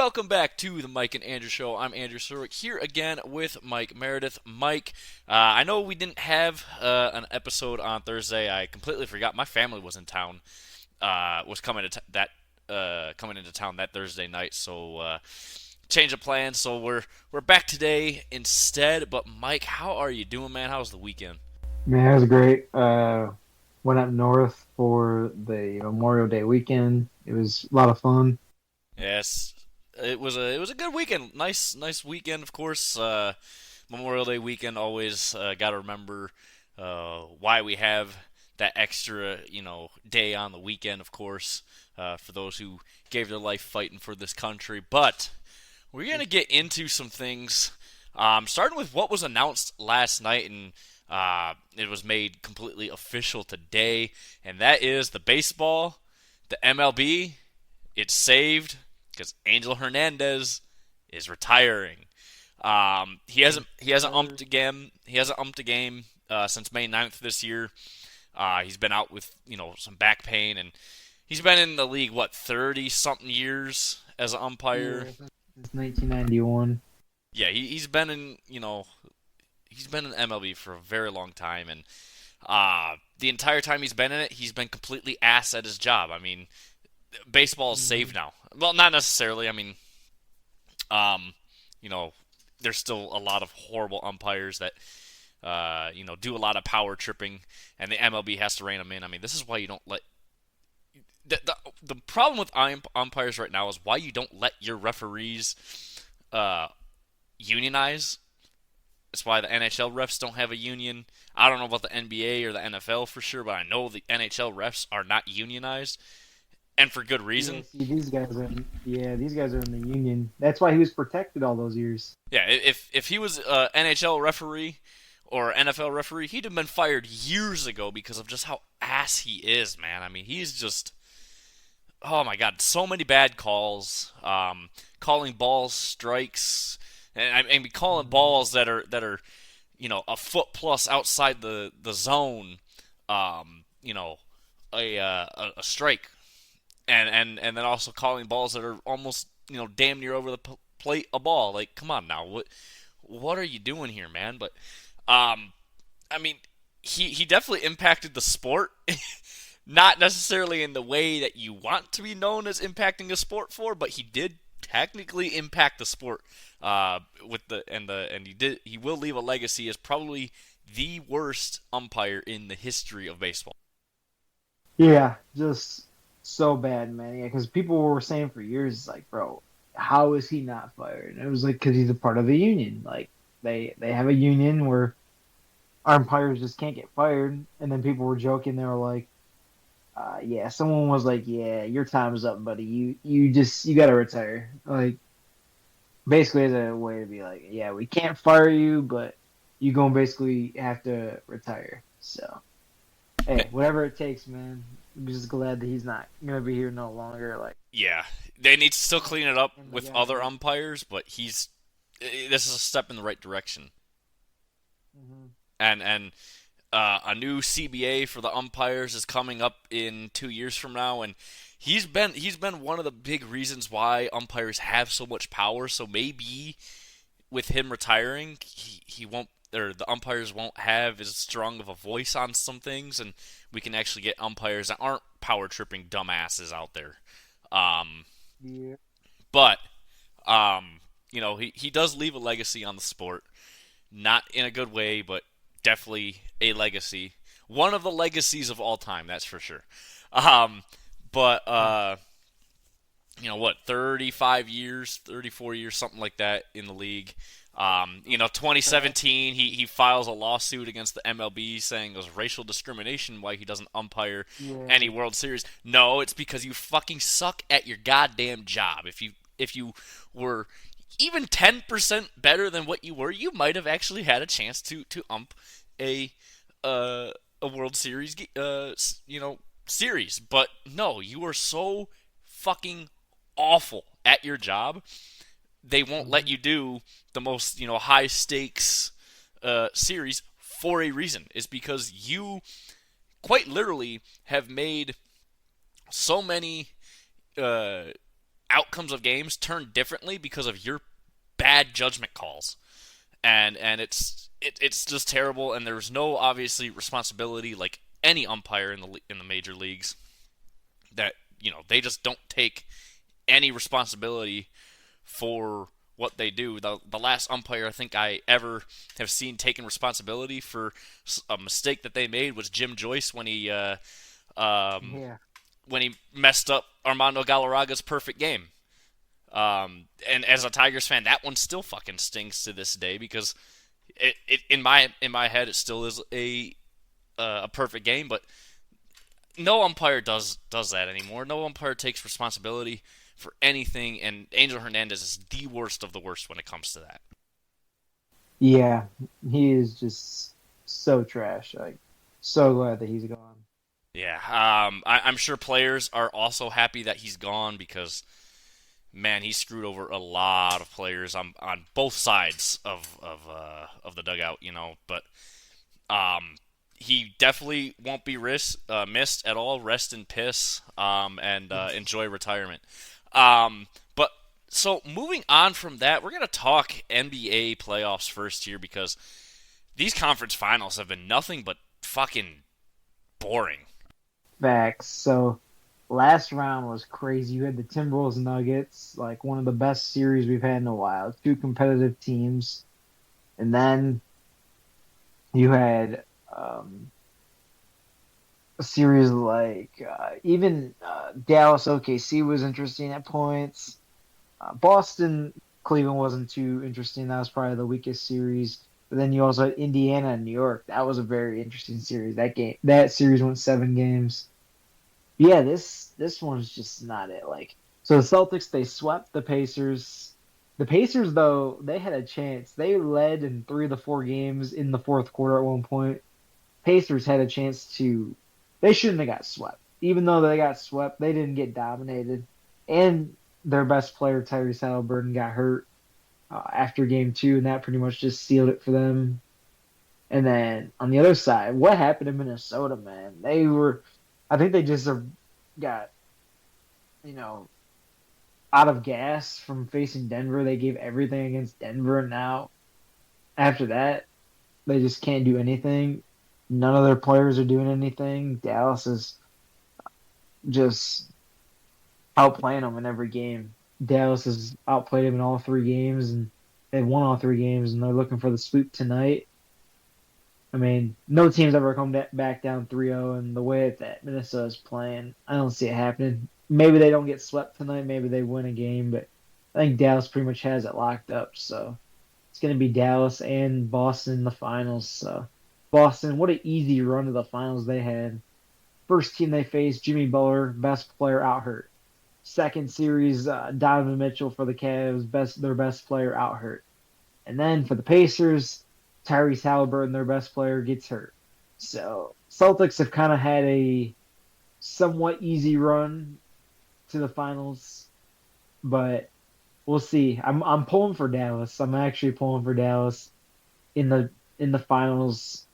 welcome back to the Mike and Andrew Show. I'm Andrew Surwick here again with Mike Meredith. Mike, I know we didn't have an episode on Thursday. I completely forgot. My family was in town, was coming to coming into town that Thursday night. So change of plans. So we're back today instead. But Mike, how are you doing, man? How's the weekend? Man, it was great. Went up north for the Memorial Day weekend. It was a lot of fun. Yes, it was a good weekend. Nice weekend, of course. Memorial Day weekend always got to remember why we have that extra day on the weekend, of course, for those who gave their life fighting for this country. But we're gonna get into some things, starting with what was announced last night, and it was made completely official today, and that is the baseball, the MLB. It's saved because Angel Hernandez is retiring. He hasn't umped a game. He hasn't umped a game since May 9th this year. He's been out with some back pain, and he's been in the league 30 something years as an umpire. Yeah, since 1991. Yeah, he's been in he's been in MLB for a very long time, and the entire time he's been in it, he's been completely ass at his job. I mean, baseball is saved Mhm. now. Well, not necessarily. I mean, um, there's still a lot of horrible umpires that do a lot of power tripping, and the MLB has to rein them in. I mean, this is why you don't let the problem with umpires right now is why you don't let your referees uh, unionize. It's why the NHL refs don't have a union. I don't know about the NBA or the NFL for sure, but I know the NHL refs are not unionized, and for good Yeah, reason. see, these guys are in the union. That's why he was protected all those years. Yeah, if he was an NHL referee or NFL referee, he'd have been fired years ago because of just how ass he is, man. I mean, he's just, oh my god, so many bad calls, calling balls strikes, and I mean calling Mhm. balls that are a foot plus outside the zone, um, you know, a strike, and then also calling balls that are almost damn near over the plate a ball. Like, come on now, what are you doing here, man? But I mean, he definitely impacted the sport. Not necessarily in the way that you want to be known as impacting a sport for, but he did technically impact the sport. With and he will leave a legacy as probably the worst umpire in the history of baseball. Yeah, just so bad, man. Yeah, because people were saying for years, like, bro, how is he not fired? And it was like because he's a part of the union. Like they have a union where umpires just can't get fired. And then people were joking. They were like, yeah, someone was like, yeah, your time is up, buddy. You gotta retire. Like basically as a way to be like, yeah, we can't fire you, but you gonna basically have to retire. So hey, whatever it takes, man. I'm just glad that he's not gonna be here no longer. Like Yeah, they need to still clean it up and the with guy. other umpires, but this is a step in the right direction. Hmm. And a new CBA for the umpires is coming up in 2 years from now, and he's been one of the big reasons why umpires have so much power. So maybe with him retiring, he won't, or the umpires won't have as strong of a voice on some things, and we can actually get umpires that aren't power tripping dumbasses out there. Um, Yeah. but he does leave a legacy on the sport, not in a good way, but definitely a legacy. One of the legacies of all time, that's for sure. Um, but Oh, what, 35 years, 34 years, something like that in the league. crap. 2017, he files a lawsuit against the MLB saying it was racial discrimination why he doesn't umpire any Yeah. World Series. No, it's because you fucking suck at your goddamn job. If you were even 10% better than what you were, you might have actually had a chance to ump a uh, a World Series series. But no, you are so fucking awful at your job. They won't let Hmm. you do the most high stakes series for a reason. Is because you quite literally have made so many uh, outcomes of games turn differently because of your bad judgment calls, and it's just terrible. And there's no obviously responsibility like any umpire in the major leagues that they just don't take any responsibility for what they do. The last umpire I think I ever have seen taking responsibility for a mistake that they made was Jim Joyce um, Yeah. when he messed up Armando Galarraga's perfect game. And as a Tigers fan, that one still fucking stings to this day because in my head it still is a perfect game, but no umpire does that anymore. No umpire takes responsibility for anything, and Angel Hernandez is the worst of the worst when it comes to that. Yeah, he is just so trash. Like, so glad that he's gone. Yeah, I'm sure players are also happy that he's gone because man, he screwed over a lot of players on both sides of the dugout, But he definitely won't be missed at all. Rest in piss, and enjoy retirement. But so moving on from that, we're gonna talk NBA playoffs first here because these conference finals have been nothing but fucking boring. Facts. So last round was crazy. You had the Timberwolves Nuggets, like one of the best series we've had in a while. Two competitive teams, and then you had a series like even Dallas OKC was interesting at points. Boston Cleveland wasn't too interesting. That was probably the weakest series. But then you also had Indiana and New York. That was a very interesting series. That series went 7 games. Yeah, this one's just not it. Like, so the Celtics, they swept the Pacers. The Pacers though, they had a chance. They led in 3 of the 4 games in the fourth quarter at one point. Pacers had a chance to. They shouldn't have got swept. Even though they got swept, they didn't get dominated. And their best player, Tyrese Halliburton, got hurt after game 2, and that pretty much just sealed it for them. And then on the other side, what happened in Minnesota, man? I think they just got, you know, out of gas from facing Denver. They gave everything against Denver, and now after that, they just can't do anything. None of their players are doing anything. Dallas is just outplaying them in every game. Dallas has outplayed them in all 3 games, and they've won all 3 games, and they're looking for the sweep tonight. I mean, no team's ever come back down 3-0, and the way that Minnesota's playing, I don't see it happening. Maybe they don't get swept tonight. Maybe they win a game, but I think Dallas pretty much has it locked up. So it's going to be Dallas and Boston in the finals. So Boston, what an easy run to the finals they had. First team they faced, Jimmy Butler, best player out hurt. Second series, Donovan Mitchell for the Cavs, their best player out hurt. And then for the Pacers, Tyrese Halliburton, their best player, gets hurt. So Celtics have kind of had a somewhat easy run to the finals, but we'll see. I'm pulling for Dallas. I'm actually pulling for Dallas in the finals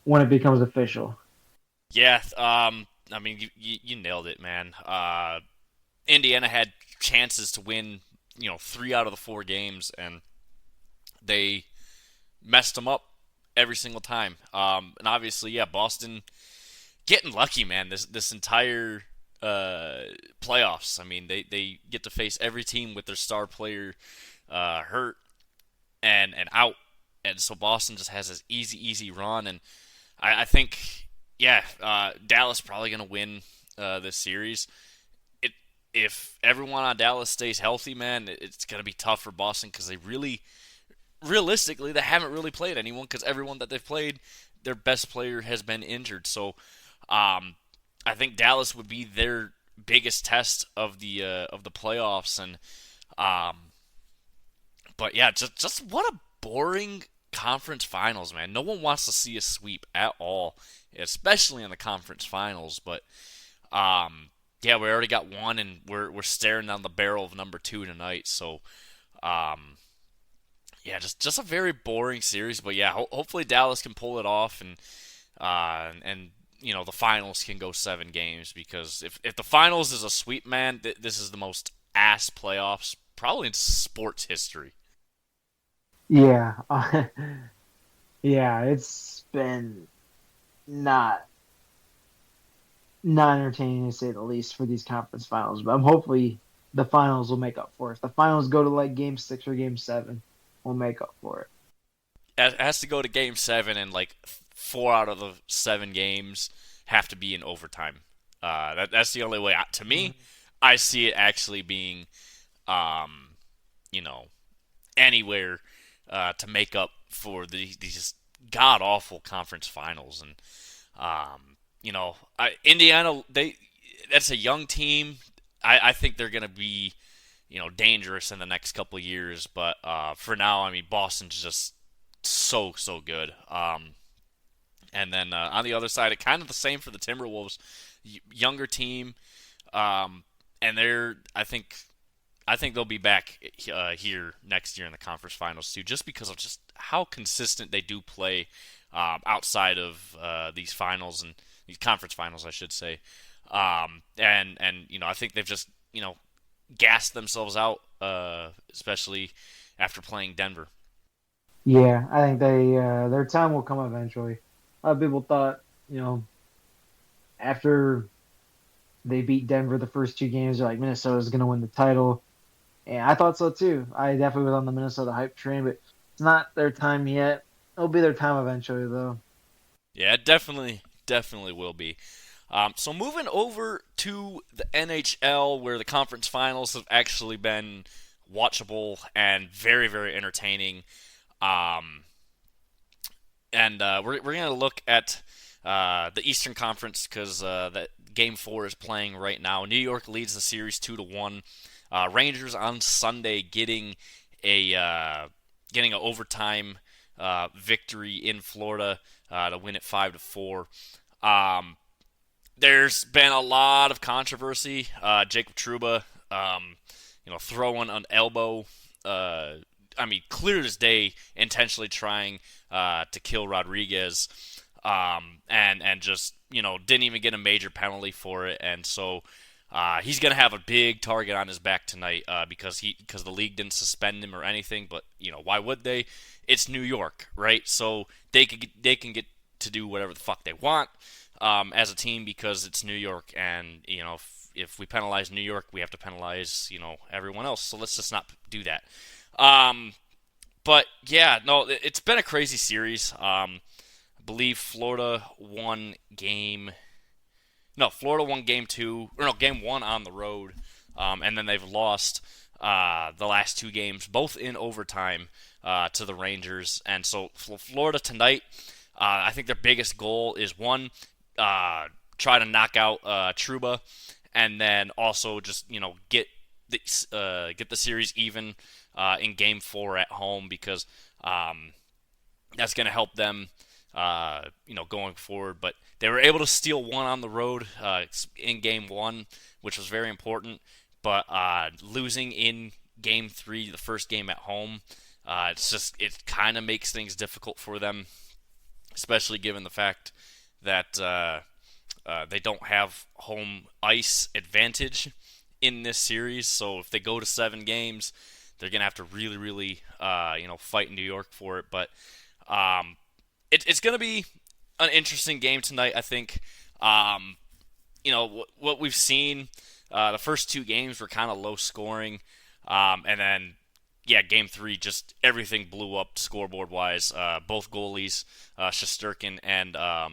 when it becomes official. Yeah, I mean, you nailed it, man. Indiana had chances to win, 3 out of the 4 games, and they messed them up every single time. And obviously, yeah, Boston getting lucky, man. This entire playoffs. I mean, they get to face every team with their star player hurt and out, and so Boston just has this easy run. And I think, yeah, Dallas probably gonna win this series. If everyone on Dallas stays healthy, man, it's gonna be tough for Boston because they really realistically, they haven't really played anyone because everyone that they've played, their best player has been injured. So, I think Dallas would be their biggest test of the playoffs, and but yeah, just what a boring conference finals, man. No one wants to see a sweep at all, especially in the conference finals. But yeah, we already got one, and we're staring down the barrel of number 2 tonight. So, yeah, just a very boring series, but yeah, hopefully Dallas can pull it off, and the finals can go 7 games because if the finals is a sweep, man, this is the most ass playoffs probably in sports history. Yeah, yeah, it's been not not entertaining to say the least for these conference finals. But hopefully the finals will make up for it. If the finals go to like game 6 or game 7, we'll make up for it. It has to go to game 7, and like 4 out of the 7 games have to be in overtime. That's the only way. To me, Mhm. I see it actually being, um, you know, anywhere to make up for these god awful conference finals. And Indiana, that's a young team. I think they're gonna be dangerous in the next couple of years. But for now, I mean, Boston's just so good. And then on the other side, it kind of the same for the Timberwolves, younger team, and I think they'll be back here next year in the conference finals too, just because of just how consistent they do play outside of these finals and these conference finals, I should say. And I think they've just gassed themselves out, especially after playing Denver. Yeah, I think their time will come eventually. A lot of people thought, you know, after they beat Denver the first 2 games, they're like Minnesota's going to win the title, and I thought so too. I definitely was on the Minnesota hype train, but it's not their time yet. It'll be their time eventually, though. Yeah, it definitely will be. So moving over to the NHL, where the conference finals have actually been watchable and very entertaining. Um, and we're gonna look at the Eastern Conference because that Game 4 is playing right now. New York leads the series 2-1. Rangers on Sunday getting an overtime victory in Florida to win it 5-4. Um, there's been a lot of controversy. Jacob Trouba, throwing an elbow. I mean, clear as day, intentionally trying to kill Rodriguez, and just didn't even get a major penalty for it, and so he's gonna have a big target on his back tonight because the league didn't suspend him or anything. But why would they? It's New York, right? So they can get to do whatever the fuck they want as a team because it's New York, and if we penalize New York, we have to penalize everyone else. So let's just not do that. Um, but yeah, no, it's been a crazy series. I believe Florida won game two, or no, game one on the road, and then they've lost the last 2 games, both in overtime, to the Rangers. And so Florida tonight, I think their biggest goal is one, try to knock out Trouba, and then also just get the series even in Game 4 at home because that's going to help them, going forward. But they were able to steal one on the road in Game 1, which was very important. But losing in Game 3, the first game at home, it kind of makes things difficult for them, especially given the fact that they don't have home ice advantage in this series. So if they go to 7 games, they're gonna have to really, fight in New York for it. But it's gonna be an interesting game tonight. I think. What we've seen, the first 2 games were kind of low scoring, and then yeah, Game 3 just everything blew up scoreboard wise. Both goalies, Shesterkin and uh,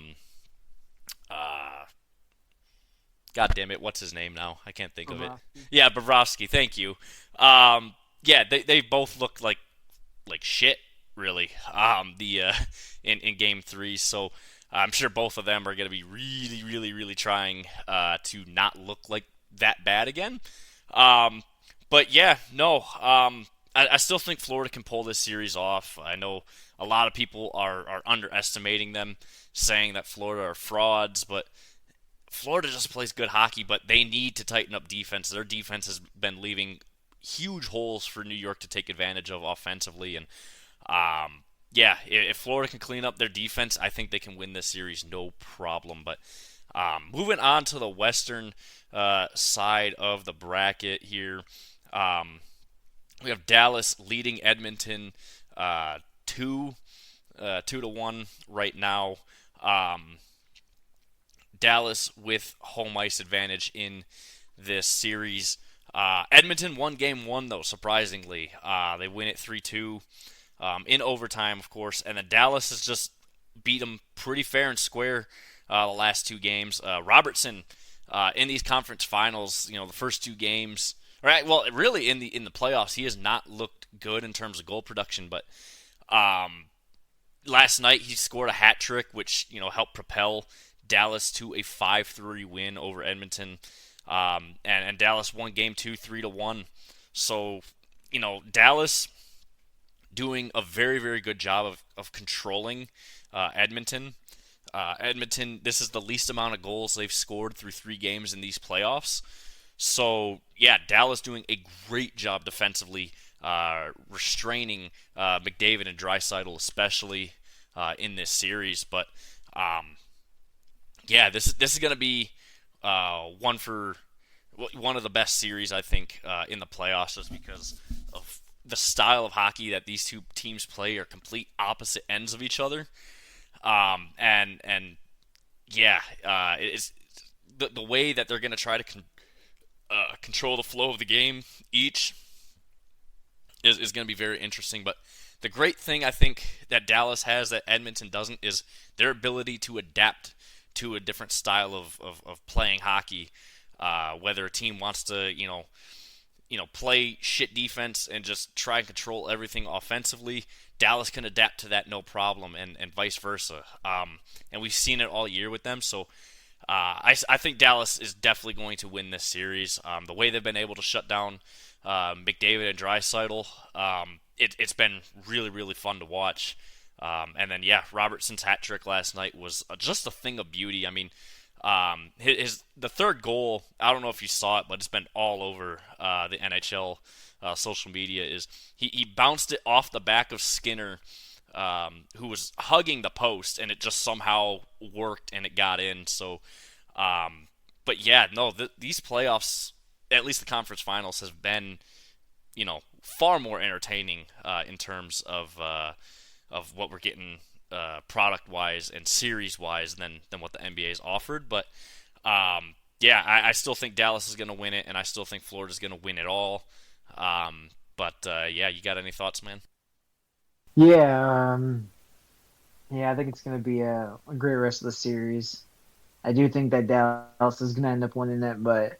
God damn it, what's his name now? I can't think of it. Bobrovsky. Yeah, Bobrovsky. Thank you. Yeah, they both looked like shit, really. The in Game 3, so I'm sure both of them are going to be really trying to not look like that bad again. Um, but yeah, no. I still think Florida can pull this series off. I know a lot of people are underestimating them, saying that Florida are frauds, but Florida just plays good hockey, but they need to tighten up defense. Their defense has been leaving huge holes for New York to take advantage of offensively, and yeah, if Florida can clean up their defense, I think they can win this series no problem. But moving on to the Western side of the bracket here, Um, we have Dallas leading Edmonton uh, two 2-1 right now. Um, Dallas with home ice advantage in this series. Edmonton won game one though, surprisingly. They win it 3-2 in overtime, of course, and then Dallas has just beat them pretty fair and square the last two games. Robertson in these conference finals, the first two games, right? Well, really in the playoffs, he has not looked good in terms of goal production, but um, last night he scored a hat trick, which helped propel Dallas to a 5-3 win over Edmonton, and Dallas won game two 3-1. So Dallas doing a very very good job of controlling Edmonton. Edmonton, this is the least amount of goals they've scored through three games in these playoffs. So yeah, Dallas doing a great job defensively, restraining McDavid and Draisaitl especially in this series. But yeah, this is going to be one of the best series I think in the playoffs, just because of the style of hockey that these two teams play are complete opposite ends of each other. And yeah, it's the way that they're going to try to control the flow of the game each is going to be very interesting. But the great thing I think that Dallas has that Edmonton doesn't is their ability to adapt to a different style of playing hockey. Whether a team wants to, play shit defense and just try and control everything offensively, Dallas can adapt to that no problem, and vice versa. And we've seen it all year with them. So I think Dallas is definitely going to win this series. The way they've been able to shut down McDavid and Draisaitl, it's been really, really fun to watch. And then, yeah, Robertson's hat trick last night was just a thing of beauty. I mean, the third goal, I don't know if you saw it, but it's been all over the NHL social media. Is he bounced it off the back of Skinner, who was hugging the post, and it just somehow worked and it got in. So, but yeah, no, these playoffs, at least the conference finals, has been far more entertaining in terms of what we're getting product wise and series wise than what the NBA has offered. But yeah, I still think Dallas is going to win it, and I still think Florida's going to win it all. But yeah, you got any thoughts, man? Yeah, yeah, I think it's going to be a great rest of the series. I do think that Dallas is going to end up winning it, but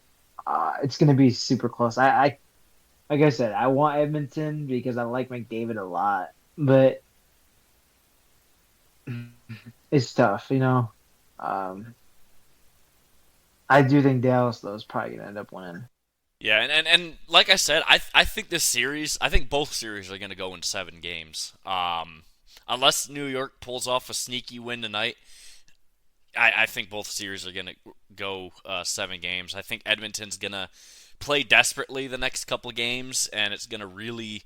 it's going to be super close. I like I said, I want Edmonton because I like McDavid a lot, but it's tough. Um, I do think Dallas though is probably going to end up winning. Yeah, and like I said, I think this series, I think both series are going to go in 7 games. Unless New York pulls off a sneaky win tonight, I think both series are going to go 7 games. I think Edmonton's going to play desperately the next couple of games, and it's going to really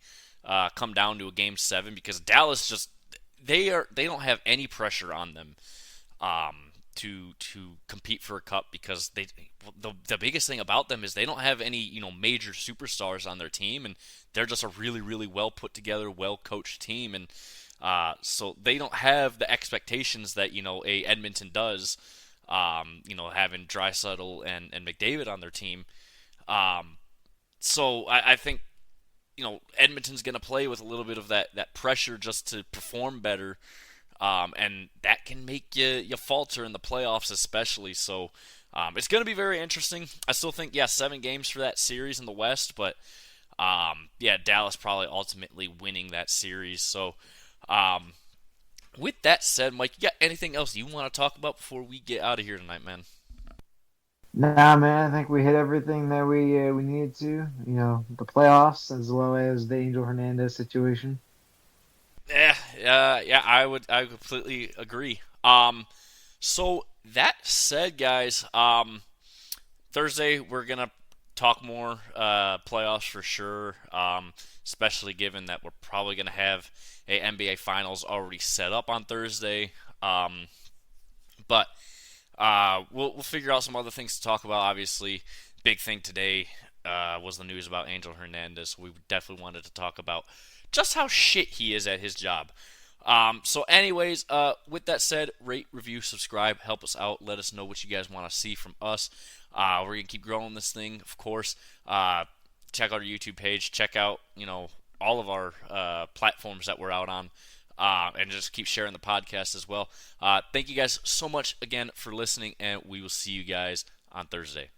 come down to a game 7 because Dallas just they don't have any pressure on them to compete for a cup because the biggest thing about them is they don't have any major superstars on their team, and they're just a really really well put together, well coached team, and so they don't have the expectations that a Edmonton does. Having Draisaitl and McDavid on their team. So I think Edmonton's going to play with a little bit of that pressure just to perform better, and that can make you falter in the playoffs, especially. So it's going to be very interesting. I still think 7 games for that series in the West, but yeah, Dallas probably ultimately winning that series. So with that said, Mike, you got anything else you want to talk about before we get out of here tonight, man? Nah, man, I think we hit everything that we needed to. The playoffs as well as the Angel Hernandez situation. Yeah, I would completely agree. So that said, guys, Thursday we're gonna talk more playoffs for sure. Especially given that we're probably gonna have a NBA Finals already set up on Thursday. But we'll figure out some other things to talk about. Obviously, big thing today was the news about Angel Hernandez. We definitely wanted to talk about just how shit he is at his job. So, anyways, with that said, rate, review, subscribe, help us out. Let us know what you guys want to see from us. We're gonna keep growing this thing, of course. Check out our YouTube page. Check out, all of our platforms that we're out on, and just keep sharing the podcast as well. Thank you guys so much again for listening, and we will see you guys on Thursday.